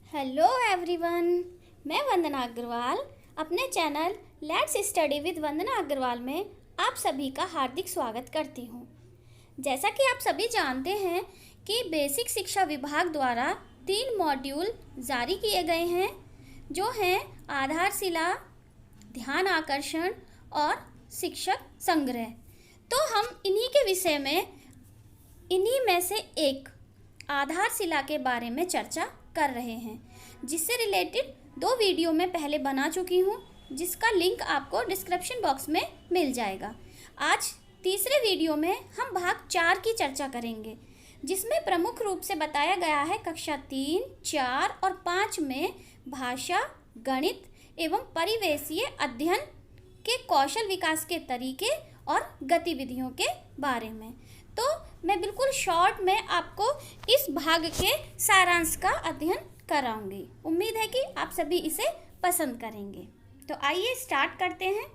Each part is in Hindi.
हेलो एवरीवन, मैं वंदना अग्रवाल अपने चैनल लेट्स स्टडी विद वंदना अग्रवाल में आप सभी का हार्दिक स्वागत करती हूँ। जैसा कि आप सभी जानते हैं कि बेसिक शिक्षा विभाग द्वारा 3 मॉड्यूल जारी किए गए हैं जो हैं आधारशिला, ध्यान आकर्षण और शिक्षक संग्रह। तो हम इन्हीं में से एक आधारशिला के बारे में चर्चा कर रहे हैं, जिससे रिलेटेड 2 वीडियो मैं पहले बना चुकी हूँ, जिसका लिंक आपको डिस्क्रिप्शन बॉक्स में मिल जाएगा। आज तीसरे वीडियो में हम भाग 4 की चर्चा करेंगे, जिसमें प्रमुख रूप से बताया गया है कक्षा 3, 4 और 5 में भाषा, गणित एवं परिवेशीय अध्ययन के कौशल विकास के तरीके और गतिविधियों के बारे में। तो मैं बिल्कुल शॉर्ट में आपको इस भाग के सारांश का अध्ययन कराऊंगी। उम्मीद है कि आप सभी इसे पसंद करेंगे। तो आइए स्टार्ट करते हैं।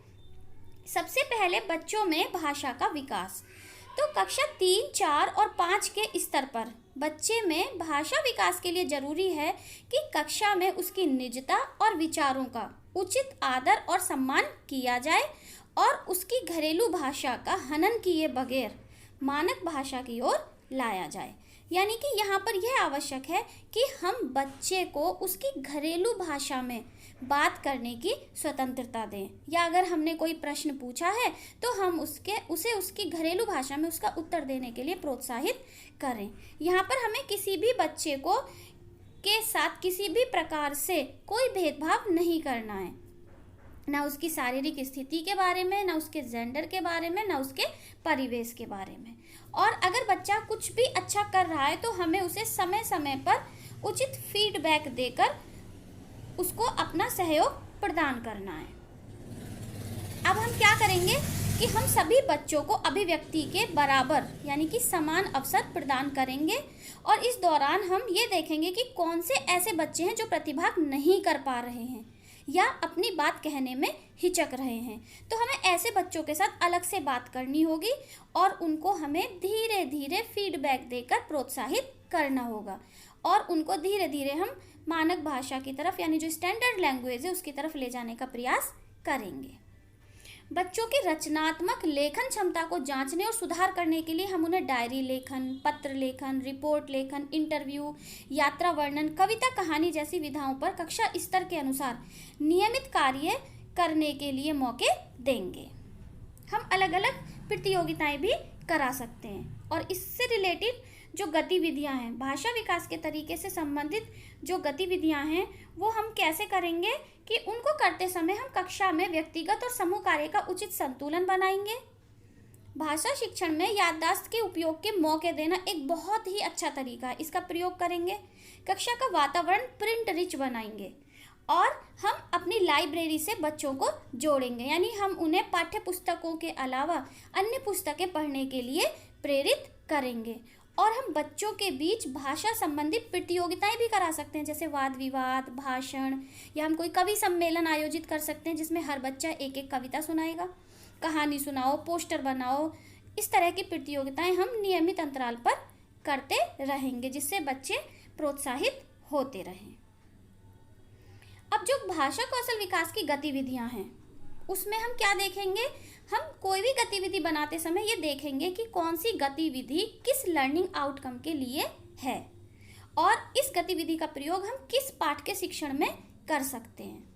सबसे पहले बच्चों में भाषा का विकास। तो कक्षा 3, 4 और 5 के स्तर पर बच्चे में भाषा विकास के लिए जरूरी है कि कक्षा में उसकी निजता और विचारों का उचित आदर और सम्मान किया जाए और उसकी घरेलू भाषा का हनन किए बगैर मानक भाषा की ओर लाया जाए। यानी कि यहाँ पर यह आवश्यक है कि हम बच्चे को उसकी घरेलू भाषा में बात करने की स्वतंत्रता दें, या अगर हमने कोई प्रश्न पूछा है तो हम उसे उसकी घरेलू भाषा में उसका उत्तर देने के लिए प्रोत्साहित करें। यहाँ पर हमें किसी भी बच्चे को के साथ किसी भी प्रकार से कोई भेदभाव नहीं करना है, ना उसकी शारीरिक स्थिति के बारे में, ना उसके जेंडर के बारे में, ना उसके परिवेश के बारे में। और अगर बच्चा कुछ भी अच्छा कर रहा है तो हमें उसे समय समय पर उचित फीडबैक देकर उसको अपना सहयोग प्रदान करना है। अब हम क्या करेंगे कि हम सभी बच्चों को अभिव्यक्ति के बराबर यानी कि समान अवसर प्रदान करेंगे, और इस दौरान हम ये देखेंगे कि कौन से ऐसे बच्चे हैं जो प्रतिभाग नहीं कर पा रहे हैं या अपनी बात कहने में हिचक रहे हैं। तो हमें ऐसे बच्चों के साथ अलग से बात करनी होगी और उनको हमें धीरे धीरे फीडबैक देकर प्रोत्साहित करना होगा, और उनको धीरे धीरे हम मानक भाषा की तरफ यानी जो स्टैंडर्ड लैंग्वेज है उसकी तरफ ले जाने का प्रयास करेंगे। बच्चों की रचनात्मक लेखन क्षमता को जांचने और सुधार करने के लिए हम उन्हें डायरी लेखन, पत्र लेखन, रिपोर्ट लेखन, इंटरव्यू, यात्रा वर्णन, कविता, कहानी जैसी विधाओं पर कक्षा स्तर के अनुसार नियमित कार्य करने के लिए मौके देंगे। हम अलग अलग प्रतियोगिताएं भी करा सकते हैं, और इससे रिलेटेड जो गतिविधियां हैं, भाषा विकास के तरीके से संबंधित जो गतिविधियां हैं, वो हम कैसे करेंगे कि उनको करते समय हम कक्षा में व्यक्तिगत और समूह कार्य का उचित संतुलन बनाएंगे। भाषा शिक्षण में याददाश्त के उपयोग के मौके देना एक बहुत ही अच्छा तरीका है, इसका प्रयोग करेंगे। कक्षा का वातावरण प्रिंट रिच बनाएंगे, और हम अपनी लाइब्रेरी से बच्चों को जोड़ेंगे, यानी हम उन्हें पाठ्य पुस्तकों के अलावा अन्य पुस्तकें पढ़ने के लिए प्रेरित करेंगे। और हम बच्चों के बीच भाषा संबंधित प्रतियोगिताएं भी करा सकते हैं, जैसे वाद विवाद, भाषण, या हम कोई कवि सम्मेलन आयोजित कर सकते हैं जिसमें हर बच्चा एक एक कविता सुनाएगा, कहानी सुनाओ, पोस्टर बनाओ। इस तरह की प्रतियोगिताएं हम नियमित अंतराल पर करते रहेंगे, जिससे बच्चे प्रोत्साहित होते रहें। अब जो भाषा कौशल विकास की गतिविधियां हैं उसमें हम क्या देखेंगे, हम कोई भी गतिविधि बनाते समय ये देखेंगे कि कौन सी गतिविधि किस लर्निंग आउटकम के लिए है, और इस गतिविधि का प्रयोग हम किस पाठ के शिक्षण में कर सकते हैं।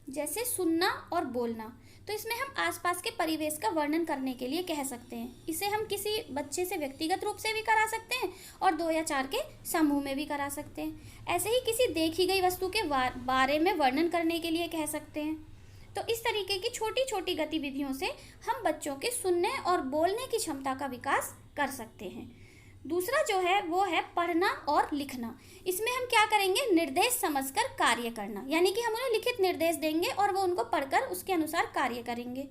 जैसे सुनना और बोलना, तो इसमें हम आसपास के परिवेश का वर्णन करने के लिए कह सकते हैं। इसे हम किसी बच्चे से व्यक्तिगत रूप से भी करा सकते हैं और 2 या 4 के समूह में भी करा सकते हैं। ऐसे ही किसी देखी गई वस्तु के बारे में वर्णन करने के लिए कह सकते हैं। तो इस तरीके की छोटी छोटी गतिविधियों से हम बच्चों के सुनने और बोलने की क्षमता का विकास कर सकते हैं। दूसरा जो है वो है पढ़ना और लिखना। इसमें हम क्या करेंगे, निर्देश समझकर कार्य करना, यानी कि हम उन्हें लिखित निर्देश देंगे और वो उनको पढ़कर उसके अनुसार कार्य करेंगे।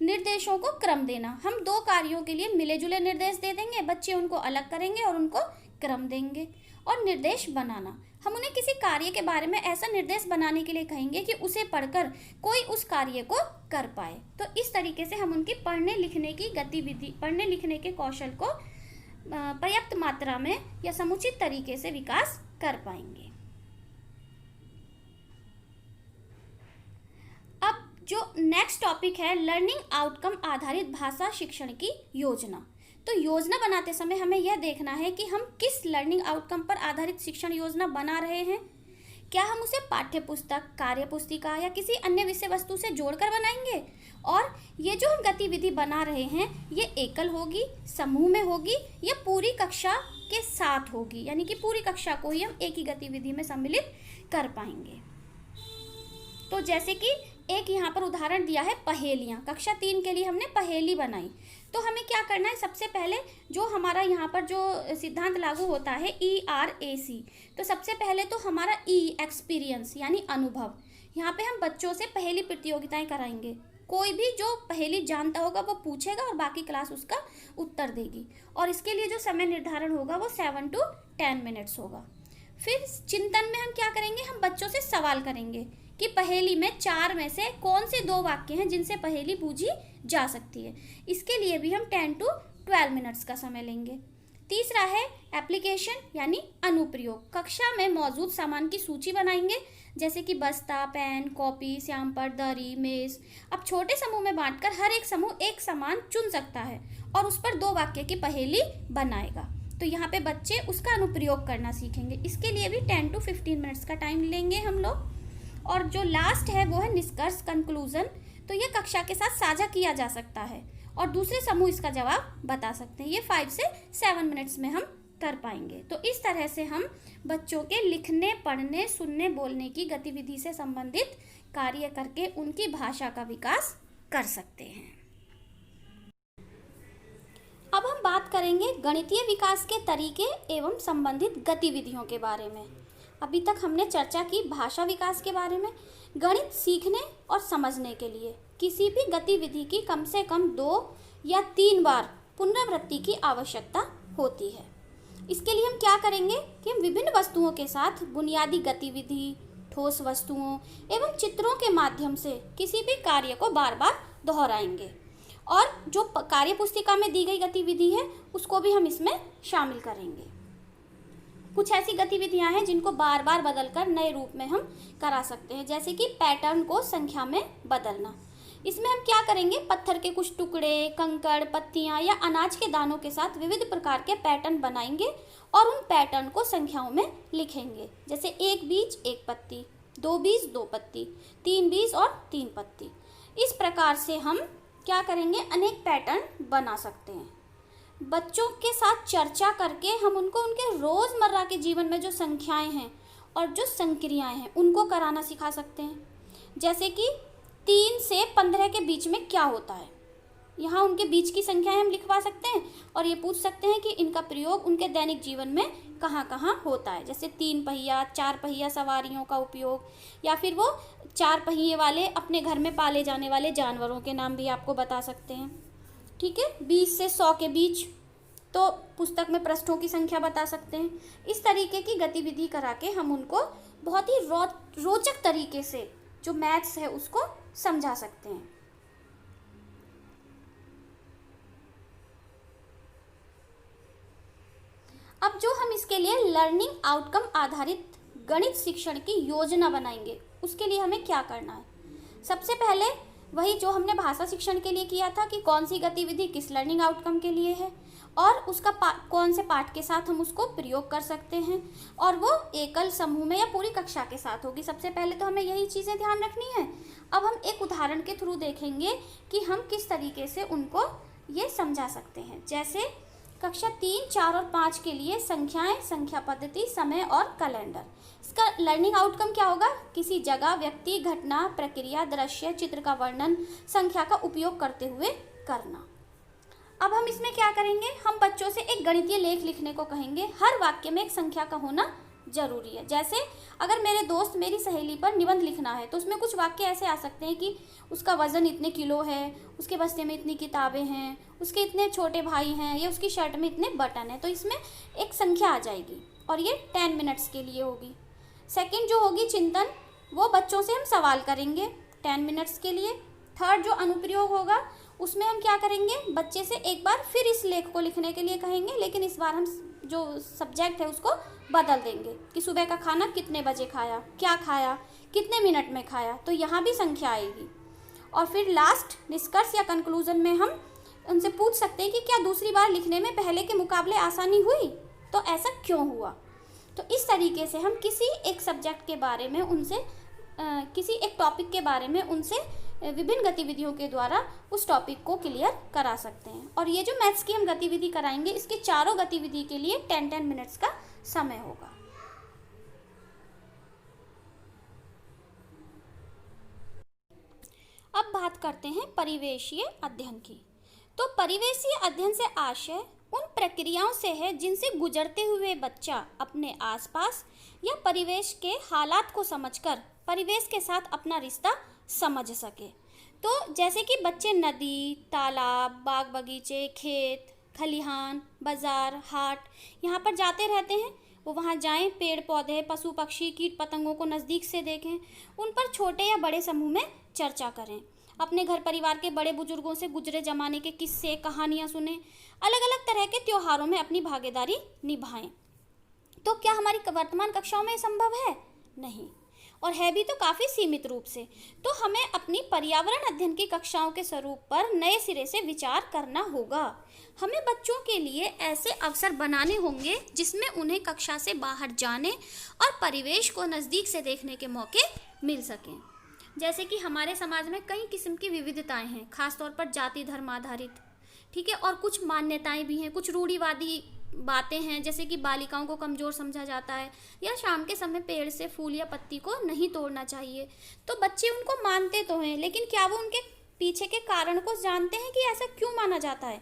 निर्देशों को क्रम देना, हम 2 कार्यों के लिए मिले जुले निर्देश दे देंगे, बच्चे उनको अलग करेंगे और उनको क्रम देंगे। और निर्देश बनाना, हम उन्हें किसी कार्य के बारे में ऐसा निर्देश बनाने के लिए कहेंगे कि उसे पढ़कर कोई उस कार्य को कर पाए। तो इस तरीके से हम उनकी पढ़ने लिखने की गतिविधि, पढ़ने लिखने के कौशल को पर्याप्त मात्रा में या समुचित तरीके से विकास कर पाएंगे। अब जो नेक्स्ट टॉपिक है लर्निंग आउटकम आधारित भाषा शिक्षण की योजना। तो योजना बनाते समय हमें यह देखना है कि हम किस लर्निंग आउटकम पर आधारित शिक्षण योजना बना रहे हैं। क्या हम उसे पाठ्य पुस्तक, कार्य पुस्तिका या किसी अन्य विषय वस्तु से जोड़कर बनाएंगे? और ये जो हम गतिविधि बना रहे हैं ये एकल होगी, समूह में होगी या पूरी कक्षा के साथ होगी, यानी कि पूरी कक्षा को ही हम एक ही गतिविधि में सम्मिलित कर पाएंगे। तो जैसे कि एक यहाँ पर उदाहरण दिया है पहेलियाँ। कक्षा 3 के लिए हमने पहेली बनाई। तो हमें क्या करना है, सबसे पहले जो हमारा यहाँ पर जो सिद्धांत लागू होता है ERAC, तो सबसे पहले तो हमारा एक्सपीरियंस यानी अनुभव। यहाँ पे हम बच्चों से पहेली प्रतियोगिताएं कराएंगे। कोई भी जो पहेली जानता होगा वो पूछेगा और बाकी क्लास उसका उत्तर देगी। और इसके लिए जो समय निर्धारण होगा वो 7 to 10 मिनट्स होगा। फिर चिंतन में हम क्या करेंगे, हम बच्चों से सवाल करेंगे कि पहेली में 4 में से कौन से 2 वाक्य हैं जिनसे पहेली बूझी जा सकती है। इसके लिए भी हम 10 to 12 मिनट्स का समय लेंगे। तीसरा है एप्लीकेशन यानी अनुप्रयोग। कक्षा में मौजूद सामान की सूची बनाएंगे, जैसे कि बस्ता, पेन, कॉपी, श्यामपट्ट, दरी, मेज। अब छोटे समूह में बांटकर हर एक समूह एक सामान चुन सकता है और उस पर 2 वाक्य की पहेली बनाएगा। तो यहाँ पे बच्चे उसका अनुप्रयोग करना सीखेंगे। इसके लिए भी 10 to 15 मिनट्स का टाइम लेंगे हम लोग। और जो लास्ट है वो है निष्कर्ष, कंक्लूजन। तो ये कक्षा के साथ साझा किया जा सकता है और दूसरे समूह इसका जवाब बता सकते हैं। ये 5 से 7 मिनट्स में हम कर पाएंगे। तो इस तरह से हम बच्चों के लिखने, पढ़ने, सुनने, बोलने की गतिविधि से संबंधित कार्य करके उनकी भाषा का विकास कर सकते हैं। अब हम बात करेंगे गणितीय विकास के तरीके एवं संबंधित गतिविधियों के बारे में। अभी तक हमने चर्चा की भाषा विकास के बारे में। गणित सीखने और समझने के लिए किसी भी गतिविधि की कम से कम 2 या 3 बार पुनरावृत्ति की आवश्यकता होती है। इसके लिए हम क्या करेंगे कि हम विभिन्न वस्तुओं के साथ बुनियादी गतिविधि, ठोस वस्तुओं एवं चित्रों के माध्यम से किसी भी कार्य को बार बार दोहराएंगे और जो कार्य पुस्तिका में दी गई गतिविधि है उसको भी हम इसमें शामिल करेंगे। कुछ ऐसी गतिविधियां हैं जिनको बार बार बदलकर नए रूप में हम करा सकते हैं, जैसे कि पैटर्न को संख्या में बदलना। इसमें हम क्या करेंगे, पत्थर के कुछ टुकड़े, कंकड़, पत्तियां या अनाज के दानों के साथ विविध प्रकार के पैटर्न बनाएंगे और उन पैटर्न को संख्याओं में लिखेंगे, जैसे 1 बीज 1 पत्ती, 2 बीज 2 पत्ती, 3 बीज और 3 पत्ती। इस प्रकार से हम क्या करेंगे, अनेक पैटर्न बना सकते हैं। बच्चों के साथ चर्चा करके हम उनको उनके रोज़मर्रा के जीवन में जो संख्याएं हैं और जो संक्रियाएं हैं उनको कराना सिखा सकते हैं, जैसे कि 3 से 15 के बीच में क्या होता है। यहाँ उनके बीच की संख्याएं हम लिखवा सकते हैं और ये पूछ सकते हैं कि इनका प्रयोग उनके दैनिक जीवन में कहाँ कहाँ होता है, जैसे 3 पहिया 4 पहिया सवारियों का उपयोग, या फिर वो 4 पहिए वाले अपने घर में पाले जाने वाले जानवरों के नाम भी आपको बता सकते हैं। ठीक है, 20 से 100 के बीच तो पुस्तक में पृष्ठों की संख्या बता सकते हैं। इस तरीके की गतिविधि करा के हम उनको बहुत ही रोचक तरीके से जो मैथ्स है उसको समझा सकते हैं। अब जो हम इसके लिए लर्निंग आउटकम आधारित गणित शिक्षण की योजना बनाएंगे, उसके लिए हमें क्या करना है। सबसे पहले वही जो हमने भाषा शिक्षण के लिए किया था कि कौन सी गतिविधि किस लर्निंग आउटकम के लिए है और उसका कौन से पाठ के साथ हम उसको प्रयोग कर सकते हैं, और वो एकल, समूह में या पूरी कक्षा के साथ होगी। सबसे पहले तो हमें यही चीज़ें ध्यान रखनी है। अब हम एक उदाहरण के थ्रू देखेंगे कि हम किस तरीके से उनको ये समझा सकते हैं। जैसे कक्षा 3, 4 और 5 के लिए संख्याएं, संख्या पद्धति, समय और कैलेंडर। इसका लर्निंग आउटकम क्या होगा, किसी जगह, व्यक्ति, घटना, प्रक्रिया, दृश्य, चित्र का वर्णन संख्या का उपयोग करते हुए करना। अब हम इसमें क्या करेंगे, हम बच्चों से एक गणितीय लेख लिखने को कहेंगे। हर वाक्य में एक संख्या का होना जरूरी है। जैसे अगर मेरे दोस्त मेरी सहेली पर निबंध लिखना है तो उसमें कुछ वाक्य ऐसे आ सकते हैं कि उसका वजन इतने किलो है, उसके बस्ते में इतनी किताबें हैं, उसके इतने छोटे भाई हैं, या उसकी शर्ट में इतने बटन हैं। तो इसमें एक संख्या आ जाएगी और ये 10 मिनट्स के लिए होगी। सेकंड जो होगी चिंतन, वो बच्चों से हम सवाल करेंगे 10 मिनट्स के लिए। थर्ड जो अनुप्रयोग होगा उसमें हम क्या करेंगे, बच्चे से एक बार फिर इस लेख को लिखने के लिए कहेंगे, लेकिन इस बार हम जो सब्जेक्ट है उसको बदल देंगे कि सुबह का खाना कितने बजे खाया, क्या खाया, कितने मिनट में खाया, तो यहाँ भी संख्या आएगी। और फिर लास्ट निष्कर्ष या कंक्लूजन में हम उनसे पूछ सकते हैं कि क्या दूसरी बार लिखने में पहले के मुकाबले आसानी हुई, तो ऐसा क्यों हुआ। तो इस तरीके से हम किसी एक सब्जेक्ट के बारे में उनसे किसी एक टॉपिक के बारे में उनसे विभिन्न गतिविधियों के द्वारा उस टॉपिक को क्लियर करा सकते हैं। और ये जो मैथ्स की हम गतिविधि कराएंगे, इसके चारों गतिविधि के लिए 10-10 मिनट्स का समय होगा। अब बात करते हैं परिवेशीय अध्ययन की। तो परिवेशीय अध्ययन से आशय उन प्रक्रियाओं से है जिनसे गुजरते हुए बच्चा अपने आसपास या परिवेश के हालात को समझकर परिवेश के साथ अपना रिश्ता समझ सके। तो जैसे कि बच्चे नदी, तालाब, बाग बगीचे, खेत, खलिहान, बाजार, हाट यहाँ पर जाते रहते हैं, वो वहाँ जाएं, पेड़ पौधे, पशु पक्षी, कीट पतंगों को नज़दीक से देखें, उन पर छोटे या बड़े समूह में चर्चा करें, अपने घर परिवार के बड़े बुजुर्गों से गुजरे जमाने के किस्से कहानियाँ सुने, अलग अलग तरह के त्योहारों में अपनी भागीदारी निभाएं। तो क्या हमारी वर्तमान कक्षाओं में संभव है? नहीं, और है भी तो काफ़ी सीमित रूप से। तो हमें अपनी पर्यावरण अध्ययन की कक्षाओं के स्वरूप पर नए सिरे से विचार करना होगा। हमें बच्चों के लिए ऐसे अवसर बनाने होंगे जिसमें उन्हें कक्षा से बाहर जाने और परिवेश को नज़दीक से देखने के मौके मिल सकें। जैसे कि हमारे समाज में कई किस्म की विविधताएं हैं, खासतौर पर जाति धर्म आधारित, ठीक है, और कुछ मान्यताएं भी हैं, कुछ रूढ़िवादी बातें हैं, जैसे कि बालिकाओं को कमज़ोर समझा जाता है या शाम के समय पेड़ से फूल या पत्ती को नहीं तोड़ना चाहिए। तो बच्चे उनको मानते तो हैं, लेकिन क्या वो उनके पीछे के कारण को जानते हैं कि ऐसा क्यों माना जाता है?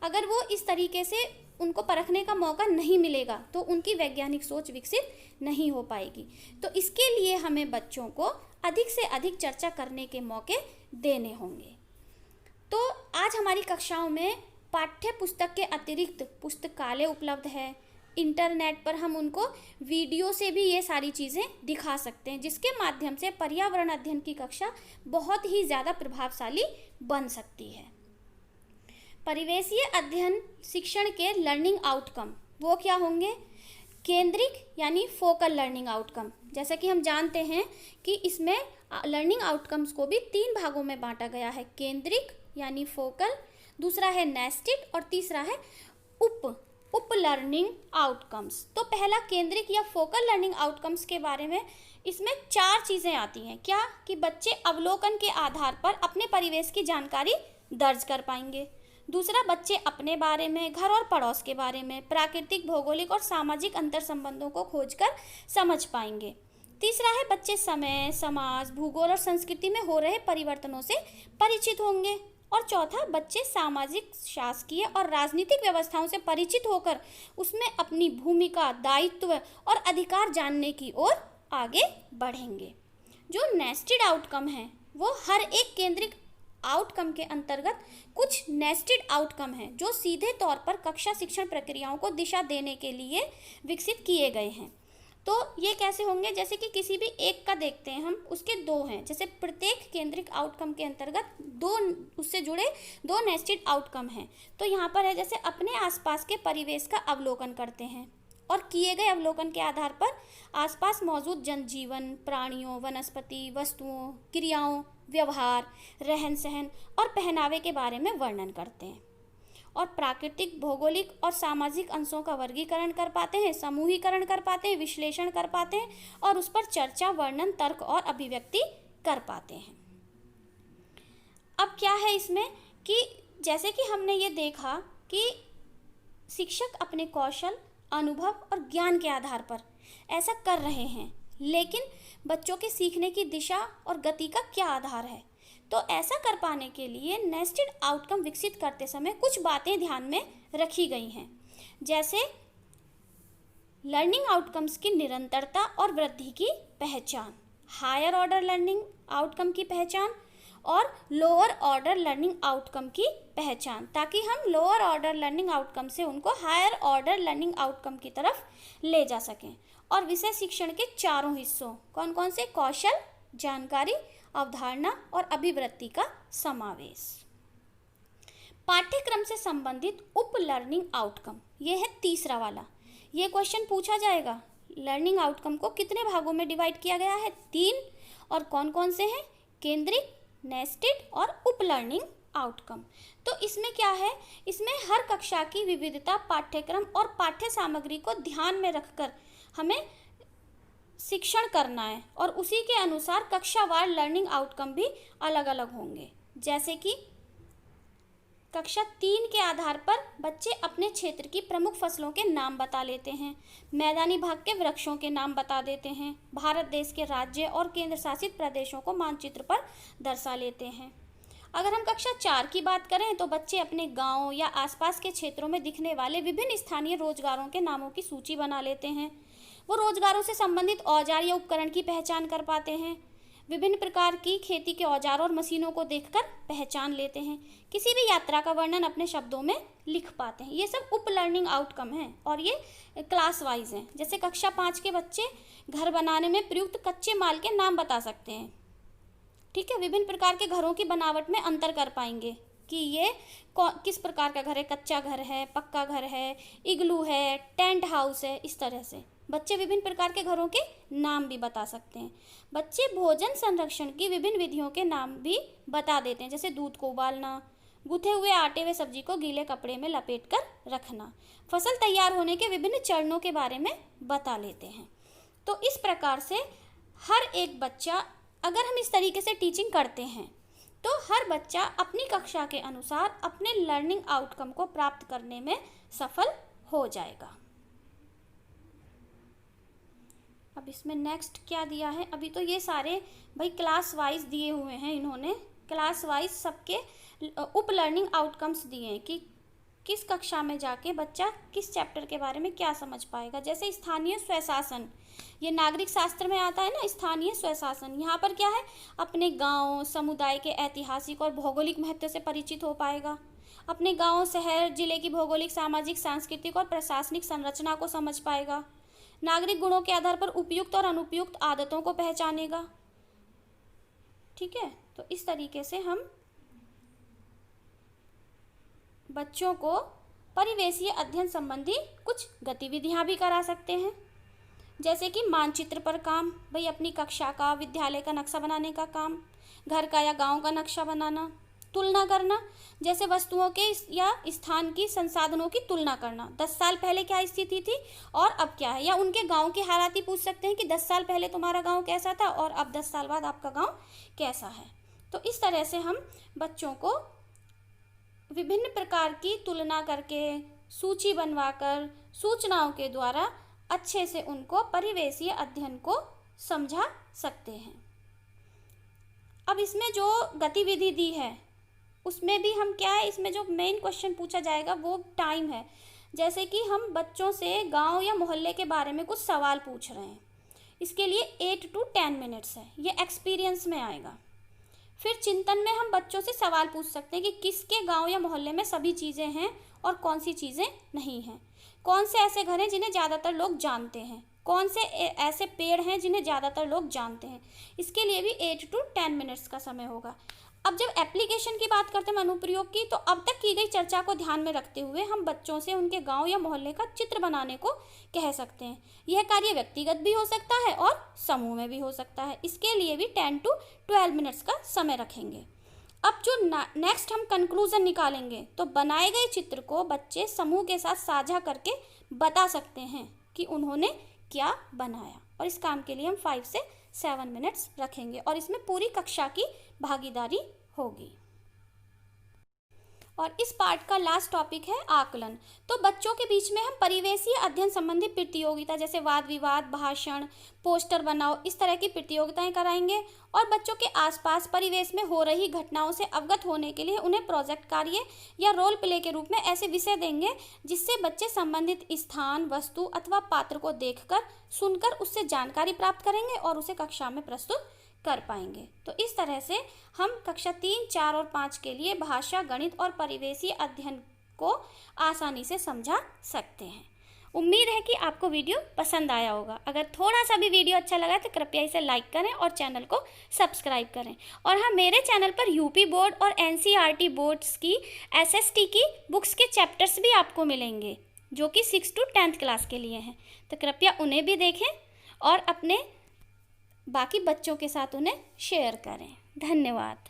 अगर वो इस तरीके से उनको परखने का मौका नहीं मिलेगा तो उनकी वैज्ञानिक सोच विकसित नहीं हो पाएगी। तो इसके लिए हमें बच्चों को अधिक से अधिक चर्चा करने के मौके देने होंगे। तो आज हमारी कक्षाओं में पाठ्य पुस्तक के अतिरिक्त पुस्तकालय उपलब्ध है। इंटरनेट पर हम उनको वीडियो से भी ये सारी चीज़ें दिखा सकते हैं, जिसके माध्यम से पर्यावरण अध्ययन की कक्षा बहुत ही ज़्यादा प्रभावशाली बन सकती है। परिवेशीय अध्ययन शिक्षण के लर्निंग आउटकम वो क्या होंगे? केंद्रिक यानी फोकल लर्निंग आउटकम। जैसा कि हम जानते हैं कि इसमें लर्निंग आउटकम्स को भी 3 भागों में बांटा गया है। केंद्रिक यानी फोकल, दूसरा है नेस्टेड और तीसरा है उप लर्निंग आउटकम्स। तो पहला केंद्रिक या फोकल लर्निंग आउटकम्स के बारे में, इसमें 4 चीज़ें आती हैं। क्या? कि बच्चे अवलोकन के आधार पर अपने परिवेश की जानकारी दर्ज कर पाएंगे। दूसरा, बच्चे अपने बारे में, घर और पड़ोस के बारे में, प्राकृतिक, भौगोलिक और सामाजिक अंतर संबंधों को खोजकर समझ पाएंगे। तीसरा है, बच्चे समय, समाज, भूगोल और संस्कृति में हो रहे परिवर्तनों से परिचित होंगे। और चौथा, बच्चे सामाजिक, शासकीय और राजनीतिक व्यवस्थाओं से परिचित होकर उसमें अपनी भूमिका, दायित्व और अधिकार जानने की ओर आगे बढ़ेंगे। जो नेस्टेड आउटकम है वो हर एक केंद्रिक आउटकम के अंतर्गत कुछ नेस्टेड आउटकम हैं जो सीधे तौर पर कक्षा शिक्षण प्रक्रियाओं को दिशा देने के लिए विकसित किए गए हैं। तो ये कैसे होंगे? जैसे कि किसी भी एक का देखते हैं हम, उसके 2 हैं। जैसे प्रत्येक केंद्रिक आउटकम के अंतर्गत 2 उससे जुड़े 2 नेस्टेड आउटकम हैं। तो यहाँ पर है, जैसे अपने आसपास के परिवेश का अवलोकन करते हैं और किए गए अवलोकन के आधार पर आसपास मौजूद जनजीवन, प्राणियों, वनस्पति, वस्तुओं, क्रियाओं, व्यवहार, रहन सहन और पहनावे के बारे में वर्णन करते हैं। और प्राकृतिक, भौगोलिक और सामाजिक अंशों का वर्गीकरण कर पाते हैं, समूहीकरण कर पाते हैं, विश्लेषण कर पाते हैं और उस पर चर्चा, वर्णन, तर्क और अभिव्यक्ति कर पाते हैं। अब क्या है इसमें कि जैसे कि हमने ये देखा कि शिक्षक अपने कौशल, अनुभव और ज्ञान के आधार पर ऐसा कर रहे हैं, लेकिन बच्चों के सीखने की दिशा और गति का क्या आधार है? तो ऐसा कर पाने के लिए नेस्टेड आउटकम विकसित करते समय कुछ बातें ध्यान में रखी गई हैं। जैसे लर्निंग आउटकम्स की निरंतरता और वृद्धि की पहचान, हायर ऑर्डर लर्निंग आउटकम की पहचान और लोअर ऑर्डर लर्निंग आउटकम की पहचान, ताकि हम लोअर ऑर्डर लर्निंग आउटकम से उनको हायर ऑर्डर लर्निंग आउटकम की तरफ ले जा सकें। और विषय शिक्षण के 4 हिस्सों कौन कौन से? कौशल, जानकारी, अवधारणा और अभिवृत्ति का समावेश। पाठ्यक्रम से संबंधित उप लर्निंग आउटकम, ये है तीसरा वाला। ये क्वेश्चन पूछा जाएगा, लर्निंग आउटकम को कितने भागों में डिवाइड किया गया है? 3। और कौन कौन से हैं? केंद्रित, नेस्टेड और उप लर्निंग आउटकम। तो इसमें क्या है, इसमें हर कक्षा की विविधता, पाठ्यक्रम और पाठ्य सामग्री को ध्यान में रखकर हमें शिक्षण करना है और उसी के अनुसार कक्षावार लर्निंग आउटकम भी अलग अलग होंगे। जैसे कि कक्षा 3 के आधार पर बच्चे अपने क्षेत्र की प्रमुख फसलों के नाम बता लेते हैं, मैदानी भाग के वृक्षों के नाम बता देते हैं, भारत देश के राज्य और केंद्र शासित प्रदेशों को मानचित्र पर दर्शा लेते हैं। अगर हम कक्षा 4 की बात करें तो बच्चे अपने गांव या आसपास के क्षेत्रों में दिखने वाले विभिन्न स्थानीय रोजगारों के नामों की सूची बना लेते हैं। वो रोजगारों से संबंधित औजार या उपकरण की पहचान कर पाते हैं, विभिन्न प्रकार की खेती के औजारों और मशीनों को देखकर पहचान लेते हैं, किसी भी यात्रा का वर्णन अपने शब्दों में लिख पाते हैं। ये सब उप लर्निंग आउटकम हैं और ये क्लास वाइज हैं। जैसे कक्षा 5 के बच्चे घर बनाने में प्रयुक्त कच्चे माल के नाम बता सकते हैं, ठीक है। विभिन्न प्रकार के घरों की बनावट में अंतर कर पाएंगे कि ये किस प्रकार का घर है, कच्चा घर है, पक्का घर है, इग्लू है, टेंट हाउस है। इस तरह से बच्चे विभिन्न प्रकार के घरों के नाम भी बता सकते हैं। बच्चे भोजन संरक्षण की विभिन्न विधियों के नाम भी बता देते हैं, जैसे दूध को उबालना, गूथे हुए आटे व सब्जी को गीले कपड़े में लपेटकर रखना, फसल तैयार होने के विभिन्न चरणों के बारे में बता लेते हैं। तो इस प्रकार से हर एक बच्चा, अगर हम इस तरीके से टीचिंग करते हैं तो हर बच्चा अपनी कक्षा के अनुसार अपने लर्निंग आउटकम को प्राप्त करने में सफल हो जाएगा। अब इसमें नेक्स्ट क्या दिया है, अभी तो ये सारे भाई क्लास वाइज दिए हुए हैं, इन्होंने क्लास वाइज सबके उप लर्निंग आउटकम्स दिए हैं कि किस कक्षा में जाके बच्चा किस चैप्टर के बारे में क्या समझ पाएगा। जैसे स्थानीय स्वशासन, ये नागरिक शास्त्र में आता है ना, स्थानीय स्वशासन। यहाँ पर क्या है, अपने गांव समुदाय के ऐतिहासिक और भौगोलिक महत्व से परिचित हो पाएगा, अपने गांव शहर जिले की भौगोलिक सामाजिक सांस्कृतिक और प्रशासनिक संरचना को समझ पाएगा, नागरिक गुणों के आधार पर उपयुक्त और अनुपयुक्त आदतों को पहचानेगा, ठीक है। तो इस तरीके से हम बच्चों को परिवेशीय अध्ययन संबंधी कुछ गतिविधियां भी करा सकते हैं, जैसे कि मानचित्र पर काम, भाई अपनी कक्षा का, विद्यालय का नक्शा बनाने का काम, घर का या गांव का नक्शा बनाना, तुलना करना, जैसे वस्तुओं के या स्थान की संसाधनों की तुलना करना, 10 साल पहले क्या स्थिति थी और अब क्या है, या उनके गांव के हालात ही पूछ सकते हैं कि 10 साल पहले तुम्हारा गांव कैसा था और अब 10 साल बाद आपका गांव कैसा है। तो इस तरह से हम बच्चों को विभिन्न प्रकार की तुलना करके, सूची बनवाकर, सूचनाओं के द्वारा अच्छे से उनको परिवेशीय अध्ययन को समझा सकते हैं। अब इसमें जो गतिविधि दी है उसमें भी हम क्या है, इसमें जो मेन क्वेश्चन पूछा जाएगा वो टाइम है। जैसे कि हम बच्चों से गांव या मोहल्ले के बारे में कुछ सवाल पूछ रहे हैं, इसके लिए 8 to 10 मिनट्स है, ये एक्सपीरियंस में आएगा। फिर चिंतन में हम बच्चों से सवाल पूछ सकते हैं कि किसके गांव या मोहल्ले में सभी चीज़ें हैं और कौन सी चीज़ें नहीं हैं, कौन से ऐसे घर हैं जिन्हें ज़्यादातर लोग जानते हैं, कौन से ऐसे पेड़ हैं जिन्हें ज़्यादातर लोग जानते हैं। इसके लिए भी 8 to 10 मिनट्स का समय होगा। अब जब एप्लीकेशन की बात करते हैं, अनुप्रयोग की, तो अब तक की गई चर्चा को ध्यान में रखते हुए हम बच्चों से उनके गांव या मोहल्ले का चित्र बनाने को कह सकते हैं। यह कार्य व्यक्तिगत भी हो सकता है और समूह में भी हो सकता है। इसके लिए भी 10 to 12 मिनट्स का समय रखेंगे। अब जो नेक्स्ट हम कंक्लूजन निकालेंगे, तो बनाए गए चित्र को बच्चे समूह के साथ साझा करके बता सकते हैं कि उन्होंने क्या बनाया, और इस काम के लिए हम 5 से 7 मिनट्स रखेंगे और इसमें पूरी कक्षा की भागीदारी होगी। और इस पार्ट का लास्ट टॉपिक है आकलन। तो बच्चों के बीच में हम परिवेशीय अध्ययन संबंधी प्रतियोगिता, जैसे वाद विवाद, भाषण, पोस्टर बनाओ, इस तरह की प्रतियोगिताएं कराएंगे और बच्चों के आसपास परिवेश में हो रही घटनाओं से अवगत होने के लिए उन्हें प्रोजेक्ट कार्य या रोल प्ले के रूप में ऐसे विषय देंगे जिससे बच्चे संबंधित स्थान, वस्तु अथवा पात्र को देखकर, सुनकर उससे जानकारी प्राप्त करेंगे और उसे कक्षा में प्रस्तुत कर पाएंगे। तो इस तरह से हम कक्षा 3, 4 और 5 के लिए भाषा, गणित और परिवेशीय अध्ययन को आसानी से समझा सकते हैं। उम्मीद है कि आपको वीडियो पसंद आया होगा। अगर थोड़ा सा भी वीडियो अच्छा लगा तो कृपया इसे लाइक करें और चैनल को सब्सक्राइब करें। और हाँ, मेरे चैनल पर यूपी बोर्ड और एनसीईआरटी बोर्ड्स की एसएसटी की बुक्स के चैप्टर्स भी आपको मिलेंगे, जो कि 6 to 10th क्लास के लिए हैं। तो कृपया उन्हें भी देखें और अपने बाकी बच्चों के साथ उन्हें शेयर करें। धन्यवाद।